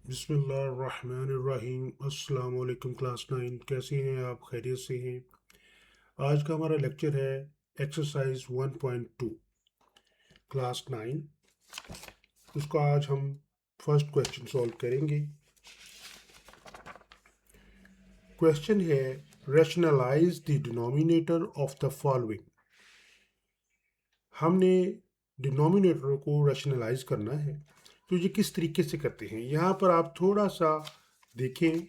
बिस्मिल्लाहिर्रहमानिर्रहीम। अस्सलाम वालेकुम क्लास 9, कैसे हैं आप? खैरियत से हैं? आज का हमारा लेक्चर है एक्सरसाइज 1.2 क्लास 9। उसका आज हम फर्स्ट क्वेश्चन सॉल्व करेंगे। क्वेश्चन है rationalise the denominator of the following. हमने डिनोमिनेटर को रैशनलाइज करना है, तो ये किस तरीके से करते हैं यहाँ पर आप थोड़ा सा देखें।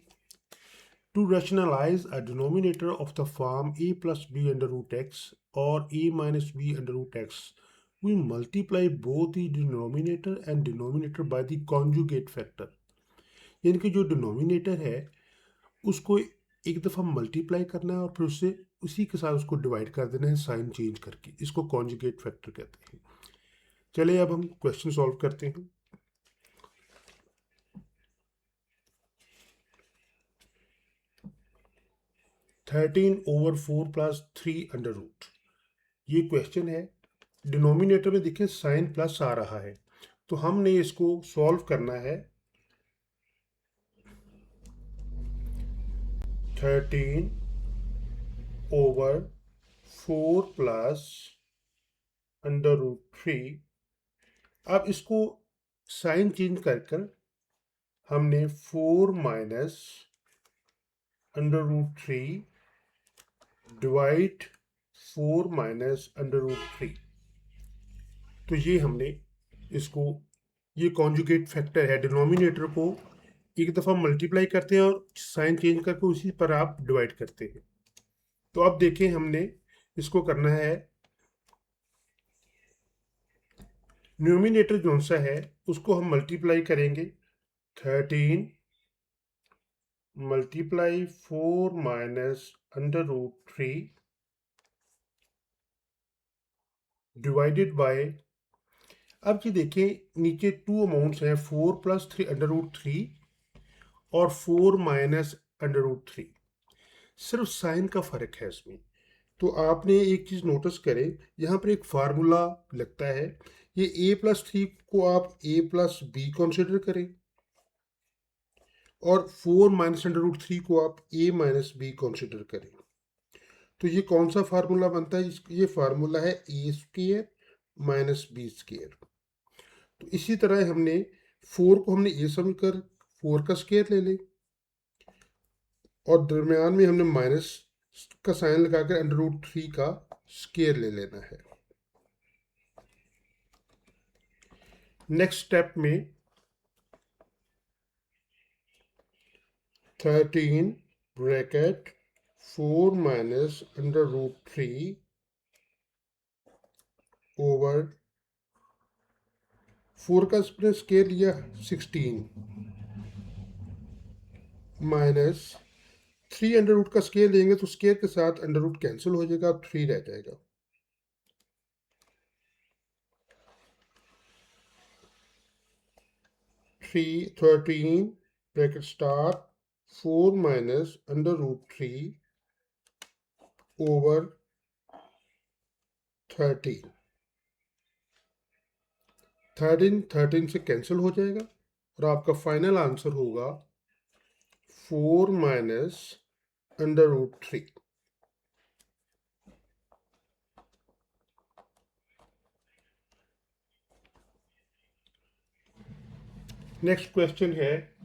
To rationalize a denominator of the form a plus b under root x or a minus b under root x, we multiply both the denominator and denominator by the conjugate factor। यानी कि जो denominator है उसको एक दफ़ा multiply करना है और फिर उससे उसी के साथ उसको डिवाइड कर देना है साइन चेंज करके। इसको कॉन्जुगेट फैक्टर कहते हैं। चलिए अब हम क्वेश्चन सॉल्व करते हैं। 13/4 प्लस 3 अंडर रूट, ये क्वेश्चन है। डिनोमिनेटर में देखिए साइन प्लस आ रहा है, तो हमने इसको सॉल्व करना है। 13/4 प्लस अंडर रूट 3। अब इसको साइन चेंज कर हमने 4 minus under root 3 divide 4 minus under root 3। तो ये हमने इसको, ये कॉन्जुगेट फैक्टर है। डिनोमिनेटर को एक दफ़ा मल्टीप्लाई करते हैं और साइन चेंज करके उसी पर आप डिवाइड करते हैं। तो अब देखें, हमने इसको करना है, न्यूमिनेटर जो सा है उसको हम मल्टीप्लाई करेंगे। 13 multiply 4 minus under root 3 divided by, अब ये देखें नीचे टू अमाउंट्स हैं, 4 प्लस 3 अंडर रूट 3 और 4 माइनस अंडर रूट 3। सिर्फ साइन का फ़र्क है इसमें। तो आपने एक चीज़ नोटिस करें, यहाँ पर एक फार्मूला लगता है। ये a+3 को आप a+b कंसिडर करें और 4 माइनस अंडर रूट 3 को आप a-b कंसिडर करें। तो ये कौन सा फार्मूला बनता है? ये फार्मूला है a² माइनस b²। तो इसी तरह हमने 4 को हमने a समझकर 4 का स्क्वायर ले लें और दरमियान में हमने माइनस का साइन लगाकर अंडर रूट 3 का स्क्वायर ले लेना है। नेक्स्ट स्टेप में 13 bracket 4 minus under root 3 over 4 का स्क्वायर लिया 16 माइनस 3 अंडर रूट का स्क्वायर लेंगे तो स्क्वायर के साथ अंडर रूट कैंसिल हो जाएगा, 3 रह जाएगा। 13 bracket star 4 minus under root 3 over 13। 13 से कैंसिल हो जाएगा और आपका फाइनल आंसर होगा 4 minus under root 3। Next question है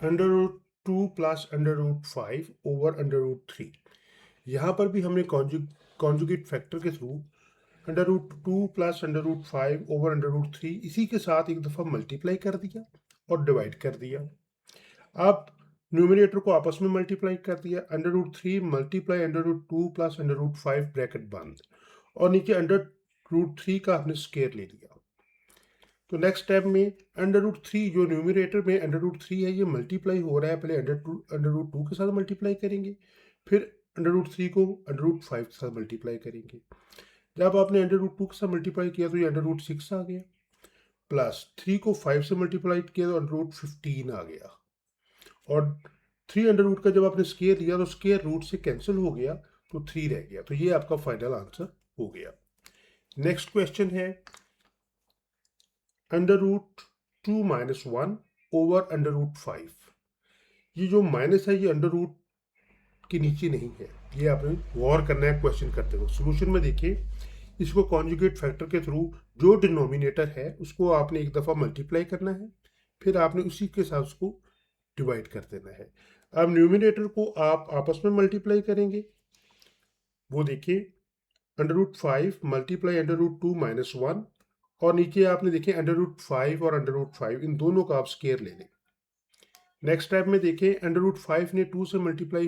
under root 2 plus under root 5 over under root 3। यहाँ पर भी हमने कॉन्जुगेट फैक्टर के through under root 2 plus under root 5 over under root 3 इसी के साथ एक दफ़ा मल्टीप्लाई कर दिया और डिवाइड कर दिया। अब न्यूमिनेटर को आपस में मल्टीप्लाई कर दिया। Under root 3 multiply under root 2 plus under root 5 bracket बंद, और नीचे अंडर रूट 3 का आपने स्क्वायर ले लिया। तो नेक्स्ट स्टेप में अंडर रूट 3, जो न्यूमिनेटर में अंडर रूट 3 है, ये मल्टीप्लाई हो रहा है। पहले अंडर रूट 2 के साथ मल्टीप्लाई करेंगे, फिर अंडर रूट 3 को अंडर रूट 5 के साथ मल्टीप्लाई करेंगे। जब आपने अंडर रूट 2 के साथ मल्टीप्लाई किया तो ये अंडर रूट 6 आ गया, प्लस 3 को 5 से मल्टीप्लाई किया तो अंडर रूट 15 आ गया, और 3 अंडर रूट का जब आपने स्केयर लिया तो स्केयर रूट से कैंसिल हो गया तो 3 रह गया। तो ये आपका फाइनल आंसर हो गया। नेक्स्ट क्वेश्चन है under root 2 minus 1 over under root 5। ये जो माइनस है ये अंडर रूट के नीचे नहीं है, ये आपने गौर करना है क्वेश्चन करते हुए। सोल्यूशन में देखिए, इसको कॉन्जुगेट फैक्टर के थ्रू जो डिनोमिनेटर है उसको आपने एक दफ़ा मल्टीप्लाई करना है, फिर आपने उसी के साथ उसको डिवाइड कर देना है। अब न्यूमिनेटर को आप आपस में मल्टीप्लाई करेंगे, वो देखिए under root 5 multiply under root 2 minus 1, और नीचे आपने देखिए अंडर रूट 5 और अंडर रूट 5 इन दोनों का आप स्केयर ले लें। नेक्स्ट स्टेप में देखें अंडर रूट 5 ने 2 से मल्टीप्लाई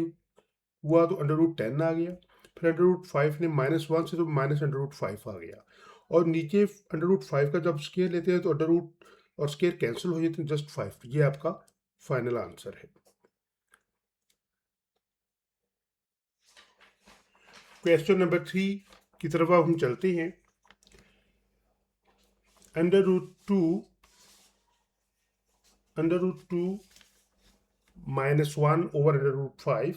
हुआ तो अंडर रूट 10 आ गया, फिर अंडर रूट 5 ने माइनस 1 से तो माइनस अंडर रूट 5 आ गया, और नीचे अंडर रूट 5 का जब स्केयर लेते हैं तो अंडर रूट और स्केयर कैंसिल हो जाते हैं, जस्ट 5। ये आपका फाइनल आंसर है। क्वेश्चन नंबर 3 की तरफ हम चलते हैं। Under root two minus 1 over under root 5,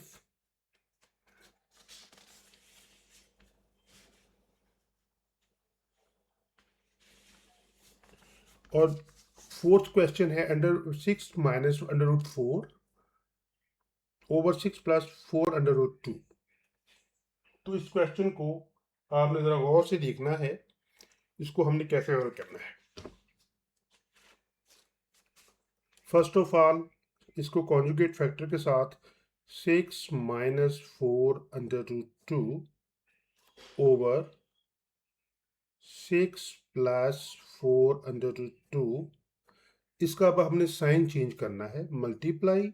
और फोर्थ क्वेश्चन है under 6 minus under root 4 over 6 plus 4 under root 2। तो इस क्वेश्चन को आपने जरा गौर से देखना है, इसको हमने कैसे हल करना है। फर्स्ट ऑफ ऑल इसको कॉन्जुगेट फैक्टर के साथ 6 minus 4 under root 2 over 6 plus 4 under root 2, इसका अब हमने साइन चेंज करना है, multiply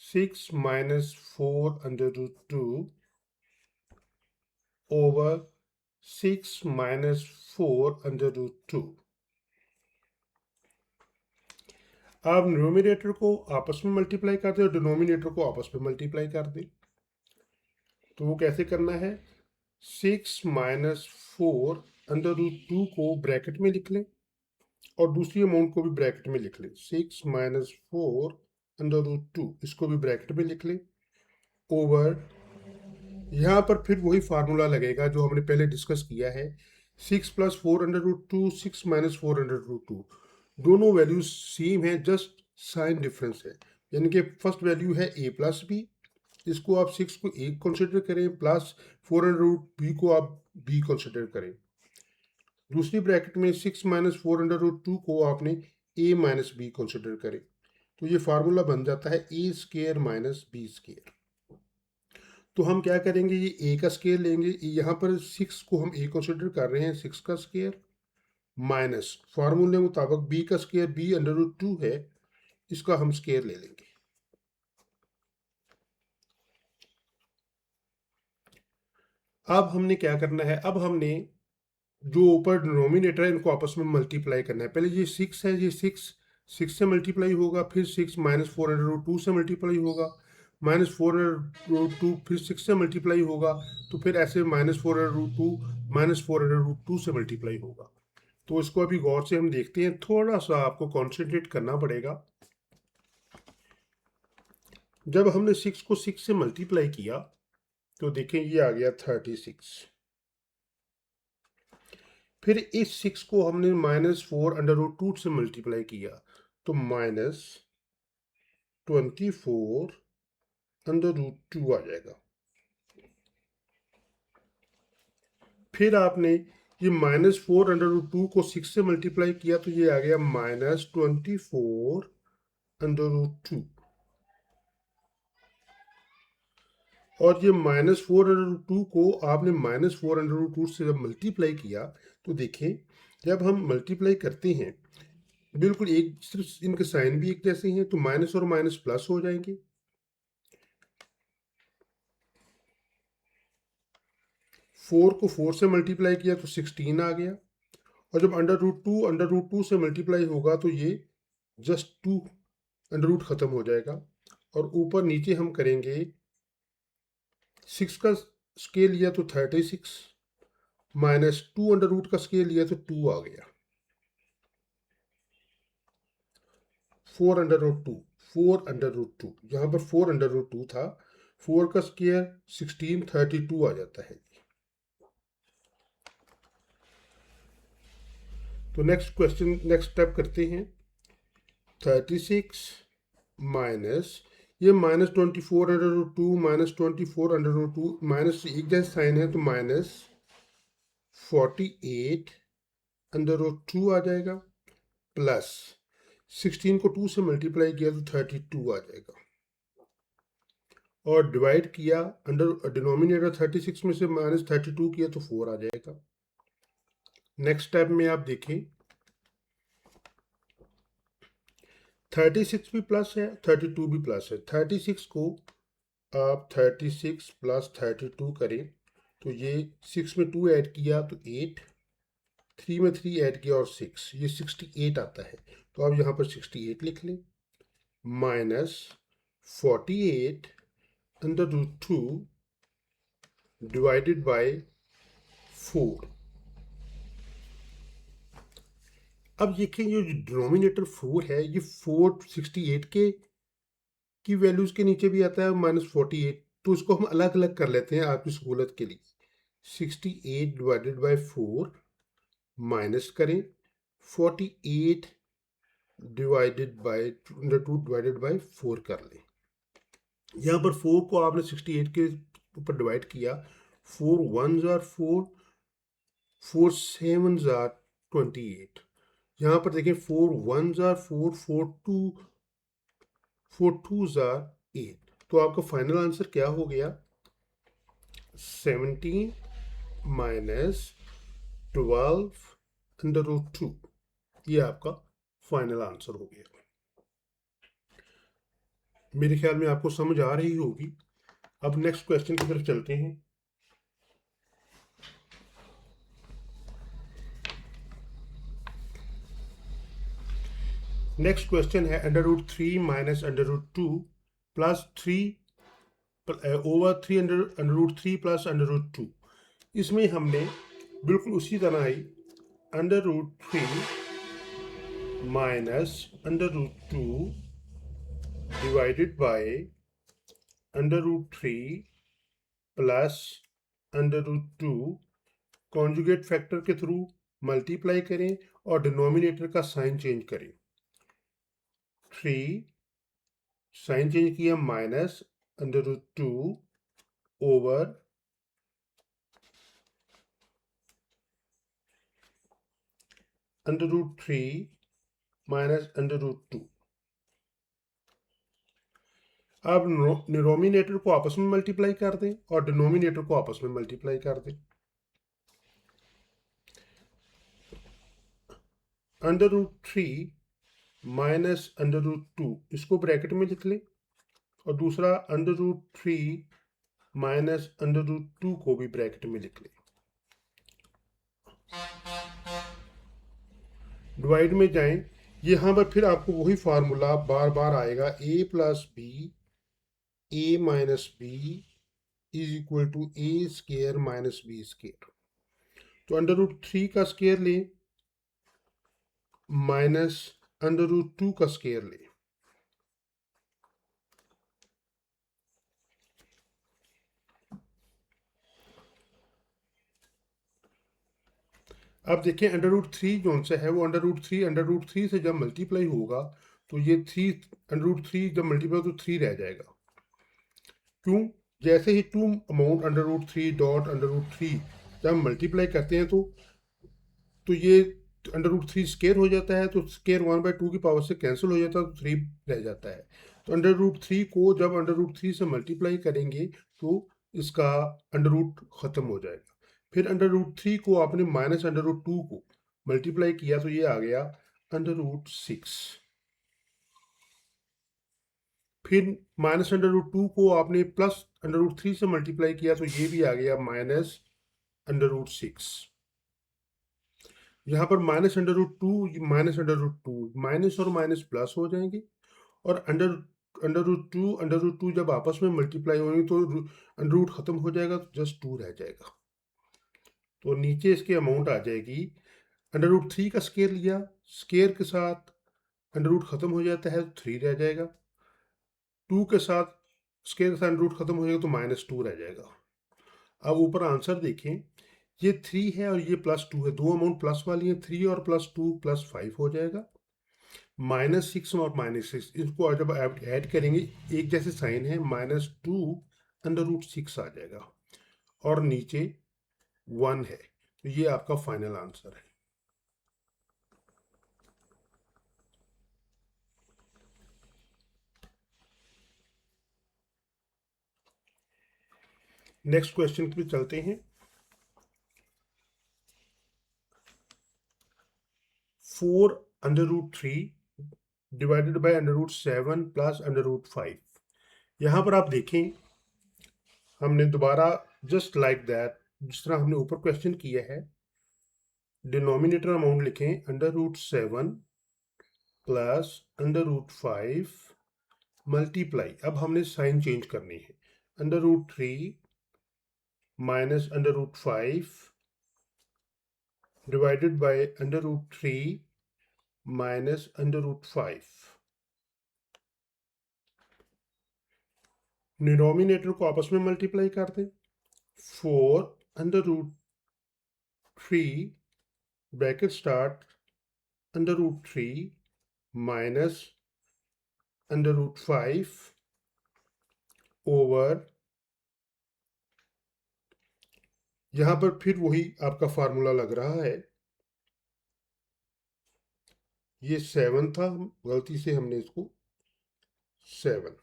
6 minus 4 under root 2 over 6 minus 4 under root 2। आप न्यूमिनेटर को आपस में मल्टीप्लाई कर दें और डिनोमिनेटर को आपस में मल्टीप्लाई कर दें। तो वो कैसे करना है, 6 माइनस 4 अंडर रूट 2 को ब्रैकेट में लिख लें और दूसरी अमाउंट को भी ब्रैकेट में लिख लें। 6 माइनस 4 अंडर रूट 2 इसको भी ब्रैकेट में लिख लें, ओवर यहाँ पर फिर वही फार्मूला लगेगा जो हमने पहले डिस्कस किया है, 6 plus 4 under root 2 6 minus 4 under root 2, दोनों वैल्यूज सेम है, जस्ट साइन डिफरेंस है। यानी कि फर्स्ट वैल्यू है a प्लस बी, इसको आप 6 को a कंसिडर करें, प्लस 4 अंडर रूट b को आप b कंसिडर करें। दूसरी ब्रैकेट में 6 माइनस 4 अंडर रूट 2 को आपने a माइनस बी कंसिडर करें। तो ये फार्मूला बन जाता है a square minus b square. तो हम क्या करेंगे, ये a का स्केयर लेंगे, यहाँ पर 6 को हम a कंसिडर कर रहे हैं, 6 का स्केयर माइनस फार्मूले मुताबिक b का स्केयर b अंडर रूट 2 है, इसका हम स्केयर ले लेंगे। अब हमने क्या करना है, अब हमने जो ऊपर डिनोमिनेटर है इनको आपस में मल्टीप्लाई करना है। पहले ये 6 है, ये 6 से मल्टीप्लाई होगा, फिर 6 माइनस 4 अंडर रूट 2 से मल्टीप्लाई होगा, माइनस 4 अंडर रूट 2 फिर 6 से मल्टीप्लाई होगा, तो फिर ऐसे minus 4 under root 2 minus 4 under root 2 से मल्टीप्लाई होगा। तो इसको अभी गौर से हम देखते हैं, थोड़ा सा आपको कॉन्सेंट्रेट करना पड़ेगा। जब हमने 6 को 6 से मल्टीप्लाई किया तो देखें ये आ गया 36, फिर इस 6 को हमने माइनस 4 अंडर रूट 2 से मल्टीप्लाई किया तो माइनस 24 अंडर रूट 2 आ जाएगा। फिर आपने ये माइनस 4 अंडर रूट 2 को 6 से मल्टीप्लाई किया तो ये आ गया माइनस 24 अंडर रूट 2, और ये माइनस 4 अंडर रूट 2 को आपने माइनस 4 अंडर रूट 2 से जब मल्टीप्लाई किया तो देखें जब हम मल्टीप्लाई करते हैं बिल्कुल एक, सिर्फ इनके साइन भी एक जैसे हैं, तो माइनस और माइनस प्लस हो जाएंगे। 4 को 4 से मल्टीप्लाई किया तो 16 आ गया, और जब अंडर रूट 2 से मल्टीप्लाई होगा तो ये जस्ट 2 अंडर रूट खत्म हो जाएगा, और ऊपर नीचे हम करेंगे 6 का स्केयर लिया तो 36 माइनस 2 अंडर रूट का स्केयर लिया तो 2 आ गया। 4 अंडर रूट 2, 4 अंडर रूट 2, यहाँ पर 4 अंडर रूट 2 था, 4 का स्केयर 16, 32 आ जाता है। तो नेक्स्ट क्वेश्चन, नेक्स्ट स्टेप करते हैं। 36 माइनस, ये minus 24 under root 2 minus 24 under root 2, minus एक जैसा साइन है तो माइनस 48 अंडर रूट 2 आ जाएगा, प्लस 16 को 2 से मल्टीप्लाई किया तो 32 आ जाएगा, और डिवाइड किया अंडर डिनोमिनेटर 36 में से माइनस 32 किया तो 4 आ जाएगा। नेक्स्ट स्टेप में आप देखें, 36 भी प्लस है, 32 भी प्लस है। 36 को आप 36 प्लस 32 करें तो ये 6 में 2 ऐड किया तो 8, 3 में 3 ऐड किया और 6, ये 68 आता है। तो आप यहाँ पर 68 लिख लें, minus 48 under root 2 divided by 4। अब देखिए ये जो डिनोमिनेटर 4 है, ये 468 की वैल्यूज के नीचे भी आता है माइनस 48, तो उसको हम अलग अलग कर लेते हैं आपकी सहूलत के लिए। 68 डिवाइडेड बाय 4 माइनस करें 48 डिवाइडेड बाय 2 डिवाइडेड बाय 4 कर लें। यहाँ पर 4 को आपने 68 के ऊपर डिवाइड किया, 4 1s आर 4, 4 7s आर 28। यहाँ पर देखें 4 1s आर 4, 4 2s आर 8। तो आपका फाइनल आंसर क्या हो गया? 17 माइनस 12 अंडर रूट 2, ये आपका फाइनल आंसर हो गया। मेरे ख्याल में आपको समझ आ रही होगी। अब नेक्स्ट क्वेश्चन की तरफ चलते हैं। नेक्स्ट क्वेश्चन है under root 3 minus under root 2 plus 3 over 3 under root 3 plus under root 2। इसमें हमने बिल्कुल उसी तरह ही under root 3 minus under root 2 divided by under root 3 plus under root 2 conjugate factor के थ्रू मल्टीप्लाई करें और डिनोमिनेटर का साइन चेंज करें। 3 साइन चेंज किया minus under root 2 over under root 3 minus under root 2। अब डिनोमिनेटर को आपस में मल्टीप्लाई कर दें और डिनोमिनेटर को आपस में मल्टीप्लाई कर दें। Under root 3 minus under root 2 इसको ब्रैकेट में लिख लें, और दूसरा under root 3 minus under root 2 को भी ब्रैकेट में लिख लें। डिवाइड में जाएं, यहाँ पर फिर आपको वही फार्मूला बार बार आएगा, a plus B A minus B is equal to A square minus B square. तो अंडर रूट 3 का स्केयर लें माइनस अंडर रूट 2 का स्केयर लें। अब देखिए अंडर रूट 3 जो सा है वो अंडर रूट थ्री से जब मल्टीप्लाई होगा तो ये 3 अंडर रूट 3 जब मल्टीप्लाई तो 3 रह जाएगा। क्यों? जैसे ही 2 amount under root 3 dot under root 3 जब हम मल्टीप्लाई करते हैं तो ये अंडर रूट 3 स्केयर हो जाता है, तो स्केयर 1/2 की पावर से कैंसिल हो जाता है, तो 3 रह जाता है। तो अंडर रूट 3 को जब अंडर रूट 3 से मल्टीप्लाई करेंगे तो इसका अंडर रूट खत्म हो जाएगा। फिर अंडर रूट 3 को आपने माइनस अंडर रूट 2 को मल्टीप्लाई किया तो ये आ गया अंडर रूट 6। फिर माइनस अंडर रूट 2 को आपने प्लस अंडर रूट 3 से मल्टीप्लाई किया तो ये भी आ गया माइनस अंडर रूट 6। यहाँ पर minus under root 2 minus under root 2 minus और माइनस प्लस हो जाएंगे, और अंडर अंडर रूट टू जब आपस में मल्टीप्लाई होंगे तो अंडर रूट खत्म हो जाएगा, तो जस्ट 2 रह जाएगा। तो नीचे इसकी अमाउंट आ जाएगी, अंडर रूट 3 का स्केयर लिया, स्केयर के साथ अंडर रूट खत्म हो जाता है तो 3 रह जाएगा, 2 के साथ स्केयर के साथ अंडर रूट खत्म हो जाएगा तो -2 रह जाएगा। अब ऊपर आंसर देखें, ये 3 है और ये +2 है, दो अमाउंट प्लस वाली है, 3 और +2 +5 हो जाएगा। -6 और -6 इसको जब ऐड करेंगे, एक जैसे साइन है, -2 अंडर रूट 6 आ जाएगा और नीचे 1 है। तो ये आपका फाइनल आंसर है। नेक्स्ट क्वेश्चन पे चलते हैं। 4 under root 3 divided by under root 7 plus under root 5। यहाँ पर आप देखें, हमने दोबारा जस्ट लाइक दैट, जिस तरह हमने ऊपर क्वेश्चन किया है, डिनोमिनेटर अमाउंट लिखें under root 7 plus under root 5 multiply. अब हमने साइन चेंज करनी है, under root 3 minus under root 5 divided by under root 3 minus under root 5। Denominator को आपस में मल्टीप्लाई कर दें, 4 under root 3 bracket start under root 3 minus under root 5 over, यहां पर फिर वही आपका फार्मूला लग रहा है, ये 7 था, गलती से हमने इसको 7,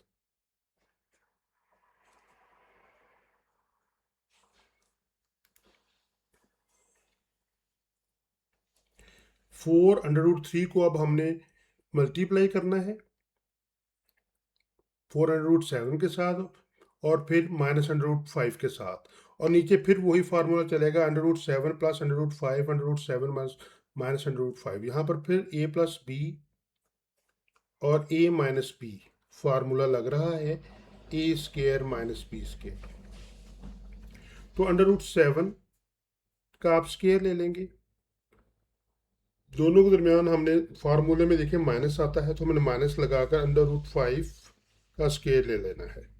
4 अंडर रूट 3 को अब हमने मल्टीप्लाई करना है 4 अंडर रूट 7 के साथ और फिर माइनस अंडर रूट 5 के साथ, और नीचे फिर वही फार्मूला चलेगा, under root 7 plus under root 5 under root 7 minus under root 5। यहाँ पर फिर a प्लस बी और a माइनस बी फार्मूला लग रहा है, a square minus B square. तो अंडर रूट 7 का आप स्केयर ले लेंगे, दोनों के दरमियान हमने फार्मूले में देखें माइनस आता है, तो हमने माइनस लगाकर अंडर रूट 5 का स्केयर ले लेना है।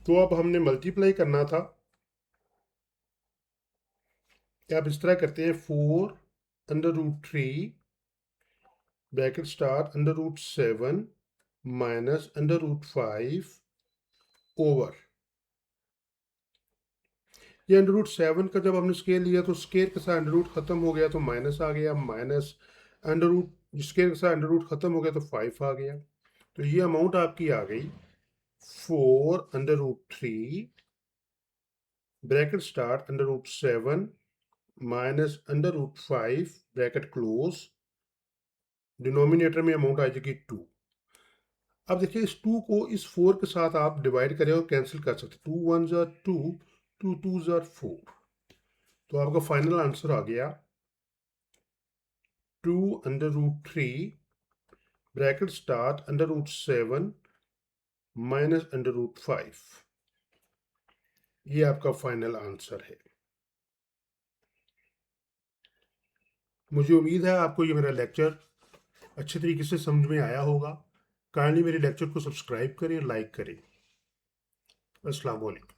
तो अब हमने मल्टीप्लाई करना था, आप इस तरह करते हैं, 4 under root 3 bracket start under root 7 minus under root 5 over, ये अंडर रूट 7 का जब हमने स्केयर लिया तो स्केयर के साथ अंडर रूट खत्म हो गया तो माइनस आ गया, माइनस अंडर रूट स्केयर के साथ अंडर रूट खत्म हो गया तो 5 आ गया। तो ये अमाउंट आपकी आ गई 4 under root 3 bracket start under root 7 minus under root 5 bracket close, denominator में अमाउंट आ जाएगी 2। अब देखिए, इस 2 को इस 4 के साथ आप डिवाइड करें और कैंसिल कर सकते, 2 1 ज़ा 2, 2 2 ज़ा 4। तो आपका फाइनल आंसर आ गया 2 under root 3 bracket start under root 7 minus under root 5। ये आपका फाइनल आंसर है। मुझे उम्मीद है आपको ये मेरा लेक्चर अच्छे तरीके से समझ में आया होगा। काइंडली मेरे लेक्चर को सब्सक्राइब करें, लाइक करें। अस्सलाम वालेकुम।